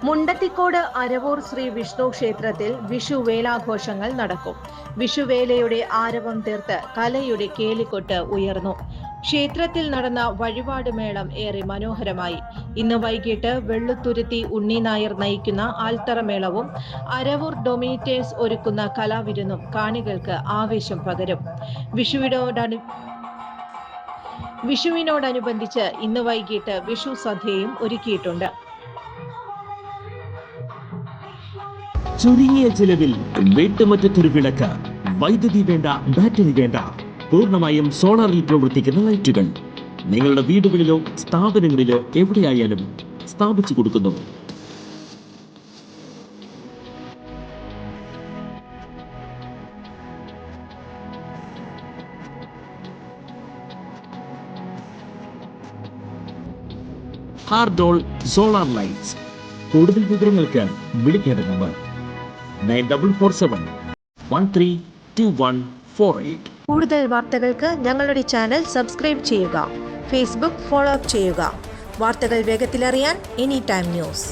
മുണ്ടത്തിക്കോട് അരവൂർ ശ്രീ വിഷ്ണു ക്ഷേത്രത്തിൽ വിഷുവേലാഘോഷങ്ങൾ നടക്കും. വിഷുവേലയുടെ ആരവം തീർത്ത് കലയുടെ കേളിക്കൊട്ട് ഉയർന്നു. ക്ഷേത്രത്തിൽ നടന്ന വഴിപാട് മേളം ഏറെ മനോഹരമായി. ഇന്ന് വൈകിട്ട് വെള്ളുത്തുരുത്തി ഉണ്ണി നായർ നയിക്കുന്ന ആൽത്തറമേളവും അരവൂർ ഡൊമിനിറ്റേഴ്സ് ഒരുക്കുന്ന കലാവിരുന്നും കാണികൾക്ക് ആവേശം പകരും. വിഷുവിനോടനുബന്ധിച്ച് ഇന്ന് വൈകിട്ട് വിഷു സദ്യയും ഒരുക്കിയിട്ടുണ്ട്. ചുരുങ്ങിയ ചിലവിൽ വീട്ടുമുറ്റത്തൊരു വിളക്ക്, വൈദ്യുതി വേണ്ട, ബാറ്ററി വേണ്ട, പൂർണ്ണമായും സോളാറിൽ പ്രവർത്തിക്കുന്ന ലൈറ്റുകൾ നിങ്ങളുടെ വീടുകളിലോ സ്ഥാപനങ്ങളിലോ എവിടെയായാലും സ്ഥാപിച്ചു കൊടുക്കുന്നു. ഹാർഡോൾ സോളാർ ലൈറ്റ്സ്. കൂടുതൽ വിവരങ്ങൾക്ക് വിളിക്കേണ്ട നമ്പർ 9447132148. കൂടുതൽ വാർത്തകൾക്ക് ഞങ്ങളുടെ ചാനൽ സബ്സ്ക്രൈബ് ചെയ്യുക. ഫേസ്ബുക്ക് ഫോളോ അപ്പ് ചെയ്യുക. വാർത്തകൾ വേഗത്തിലറിയാൻ എനി ടൈം ന്യൂസ്.